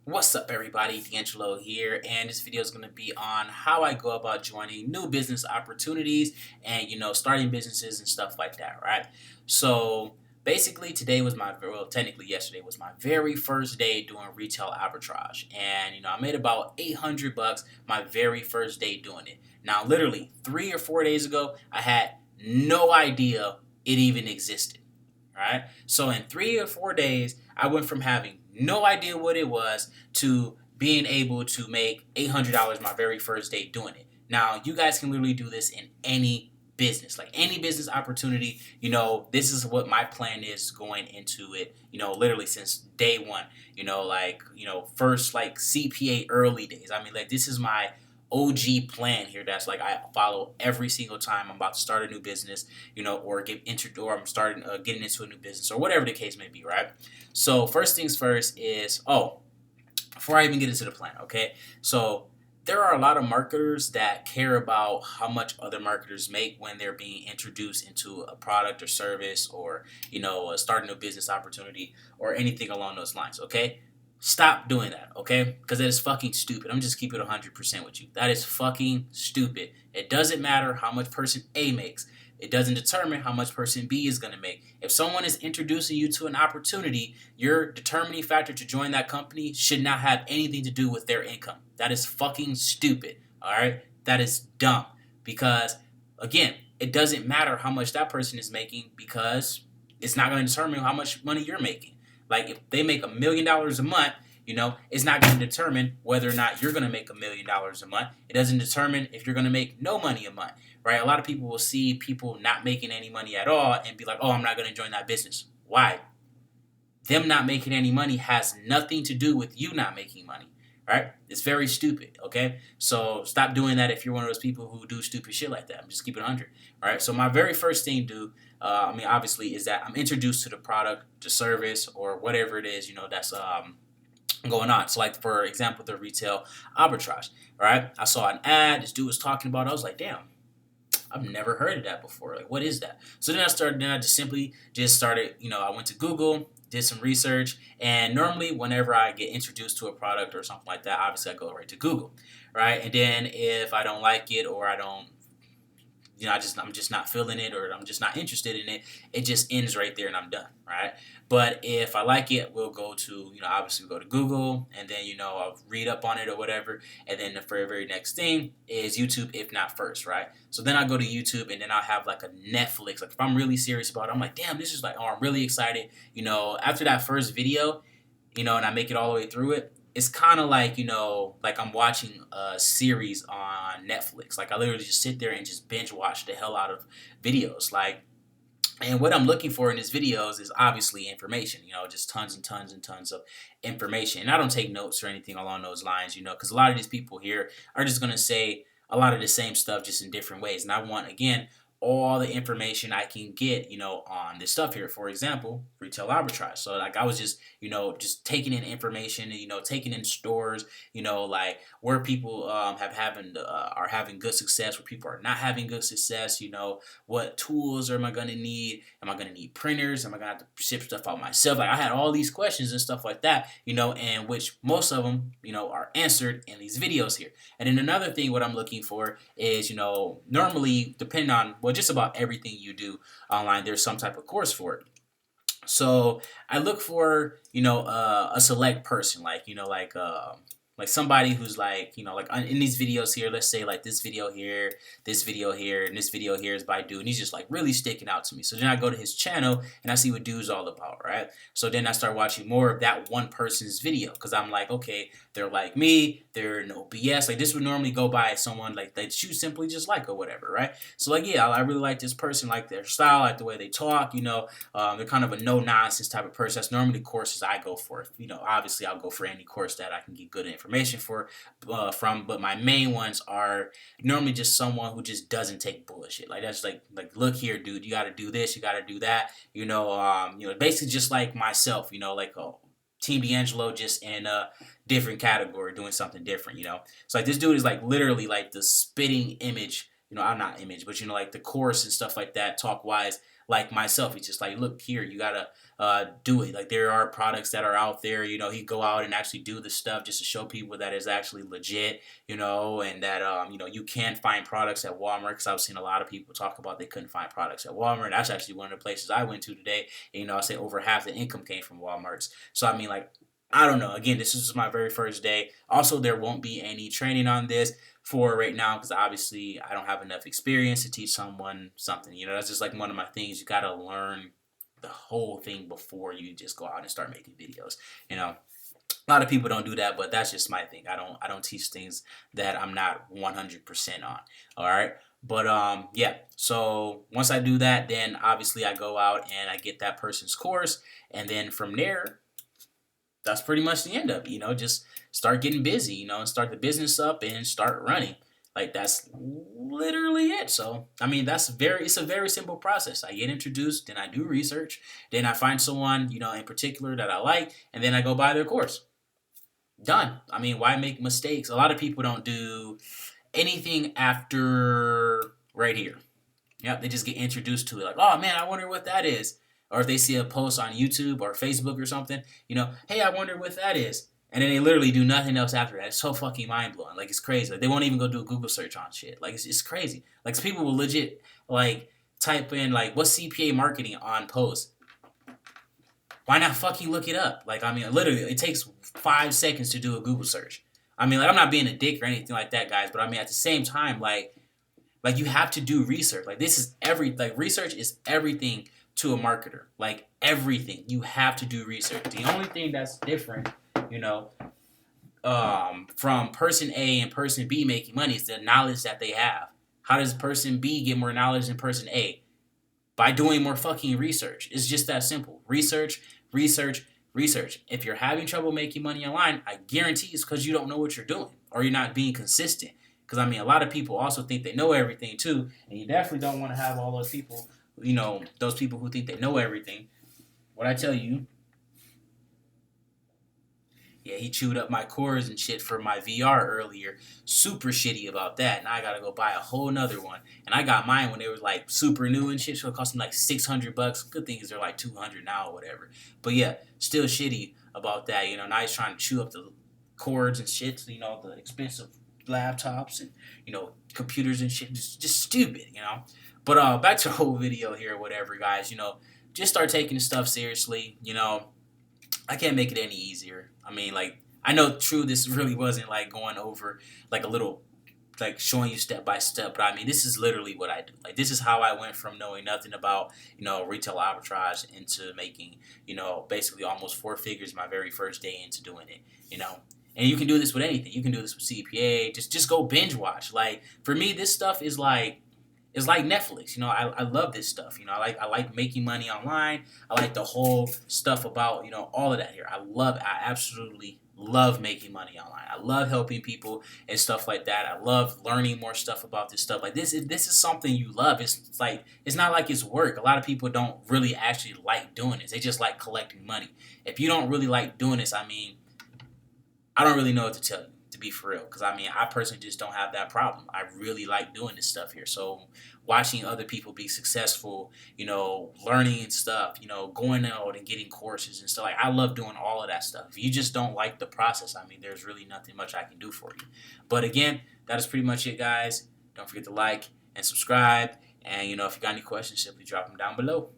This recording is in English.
What's up, everybody? DeAngelo here, and this video is going to be on how I go about joining new business opportunities and starting businesses and stuff like that, right? So basically, today was technically yesterday was my very first day doing retail arbitrage, and I made about $800 my very first day doing it. Now, literally 3 or 4 days ago, I had no idea it even existed. Right? So in 3 or 4 days, I went from having no idea what it was to being able to make $800 my very first day doing it. Now, you guys can literally do this in any business, like any business opportunity. This is what my plan is going into it, literally since day one, first like CPA early days. I mean, like, this is my OG plan here that's like I follow every single time I'm about to start a new business, or or I'm starting getting into a new business or whatever the case may be, right? So first things first is before I even get into the plan, okay? So there are a lot of marketers that care about how much other marketers make when they're being introduced into a product or service or starting a business opportunity or anything along those lines, okay? Stop doing that, okay? Because that is fucking stupid. I'm just keeping it 100% with you. That is fucking stupid. It doesn't matter how much person A makes. It doesn't determine how much person B is going to make. If someone is introducing you to an opportunity, your determining factor to join that company should not have anything to do with their income. That is fucking stupid, all right? That is dumb. Because, again, it doesn't matter how much that person is making because it's not going to determine how much money you're making. Like, if they make $1 million a month, it's not going to determine whether or not you're going to make $1 million a month. It doesn't determine if you're going to make no money a month, right? A lot of people will see people not making any money at all and be like, oh, I'm not going to join that business. Why? Them not making any money has nothing to do with you not making money, right? It's very stupid, okay? So stop doing that if you're one of those people who do stupid shit like that. I'm just keeping it 100, all right? So my very first thing obviously, is that I'm introduced to the product, the service, or whatever it is, that's going on. So, like, for example, the retail arbitrage, right? I saw an ad, this dude was talking about it. I was like, damn, I've never heard of that before. Like, what is that? So then I just simply started, I went to Google, did some research, and normally whenever I get introduced to a product or something like that, obviously I go right to Google, right? And then if I don't like it or I don't I'm just not feeling it or I'm just not interested in it, it just ends right there and I'm done, right? But if I like it, we'll go to, obviously we go to Google and then, I'll read up on it or whatever. And then the very next thing is YouTube, if not first, right? So then I go to YouTube and then I'll have like a Netflix. Like, if I'm really serious about it, I'm like, damn, this is like, oh, I'm really excited. After that first video, and I make it all the way through it, it's kind of like, like I'm watching a series on Netflix. Like, I literally just sit there and just binge watch the hell out of videos. Like, and what I'm looking for in these videos is obviously information, just tons and tons and tons of information. And I don't take notes or anything along those lines, because a lot of these people here are just going to say a lot of the same stuff just in different ways. And I want, again, all the information I can get, on this stuff here. For example, retail arbitrage. So, like, I was just, just taking in information, taking in stores, like where people are having good success, where people are not having good success. What tools am I going to need? Am I going to need printers? Am I going to have to ship stuff out myself? Like, I had all these questions and stuff like that, and which most of them, are answered in these videos here. And then another thing, what I'm looking for is, normally, depending on just about everything you do online, there's some type of course for it. So I look for, a select person, like somebody who's like, like in these videos here, let's say like this video here, and this video here is by dude, and he's just like really sticking out to me. So then I go to his channel and I see what dude's all about, right? So then I start watching more of that one person's video because I'm like, okay, they're like me, they're no BS. Like, this would normally go by someone like that you simply just like or whatever, right? So, like, yeah, I really like this person, like their style, like the way they talk, they're kind of a no-nonsense type of person. That's normally courses I go for. Obviously I'll go for any course that I can get good information from, but my main ones are normally just someone who just doesn't take bullshit. Like, that's like look here, dude, you got to do this, you got to do that. Basically just like myself. Like Team DeAngelo, just in a different category, doing something different. So like this dude is like literally like the spitting image. I'm not image, but like the course and stuff like that, talk wise, like myself. He's just like, look here, you gotta do it. Like there are products that are out there. He go out and actually do the stuff just to show people that is actually legit. And that you can find products at Walmart, because I've seen a lot of people talk about they couldn't find products at Walmart. That's actually one of the places I went to today. And, I say over half the income came from Walmart's. So I mean, like, I don't know. Again, this is my very first day. Also, there won't be any training on this for right now, because obviously I don't have enough experience to teach someone something. That's just like one of my things. You got to learn the whole thing before you just go out and start making videos. A lot of people don't do that, but that's just my thing. I don't teach things that I'm not 100% on. All right. But yeah. So once I do that, then obviously I go out and I get that person's course, and then from there, that's pretty much the end of it. Just start getting busy, and start the business up and start running. Like that's literally it. So I mean, it's a very simple process. I get introduced, then I do research, then I find someone, in particular that I like, and then I go buy their course. Done. I mean, why make mistakes? A lot of people don't do anything after right here. Yep, they just get introduced to it. Like, oh man, I wonder what that is. Or if they see a post on YouTube or Facebook or something, hey, I wonder what that is. And then they literally do nothing else after that. It's so fucking mind blowing. Like, it's crazy. Like, they won't even go do a Google search on shit. Like, it's crazy. Like, people will legit, like, type in, like, what's CPA marketing on post? Why not fucking look it up? Like, I mean, literally, it takes 5 seconds to do a Google search. I mean, like, I'm not being a dick or anything like that, guys. But, I mean, at the same time, like you have to do research. Like, research is everything to a marketer. Like, everything. You have to do research. The only thing that's different, from person A and person B making money is the knowledge that they have. How does person B get more knowledge than person A? By doing more fucking research. It's just that simple. Research, research, research. If you're having trouble making money online, I guarantee it's because you don't know what you're doing, or you're not being consistent. Because, I mean, a lot of people also think they know everything, too. And you definitely don't want to have all those people, those people who think they know everything. What I tell you, yeah, he chewed up my cords and shit for my VR earlier. Super shitty about that. Now I got to go buy a whole nother one. And I got mine when they were, like, super new and shit. So it cost me, like, $600. Good thing is they're, like, $200 now or whatever. But, yeah, still shitty about that. Now he's trying to chew up the cords and shit. So, the expensive laptops and computers and shit, just stupid. But back to the whole video here or whatever, guys. Just start taking the stuff seriously. I can't make it any easier. I mean, like, I know true this really wasn't like going over like a little, like, showing you step by step, but I mean, this is literally what I do. Like, this is how I went from knowing nothing about retail arbitrage into making basically almost 4 figures my very first day into doing it. And you can do this with anything. You can do this with CPA. Just go binge watch. Like, for me, this stuff is like, it's like Netflix. I love this stuff. I like making money online. I like the whole stuff about all of that here. I absolutely love making money online. I love helping people and stuff like that. I love learning more stuff about this stuff. Like, this is something you love. It's like, it's not like it's work. A lot of people don't really actually like doing this. They just like collecting money. If you don't really like doing this, I mean, I don't really know what to tell you, to be for real. Because, I mean, I personally just don't have that problem. I really like doing this stuff here. So, watching other people be successful, learning stuff, going out and getting courses and stuff. Like, I love doing all of that stuff. If you just don't like the process, I mean, there's really nothing much I can do for you. But, again, that is pretty much it, guys. Don't forget to like and subscribe. And, if you got any questions, simply drop them down below.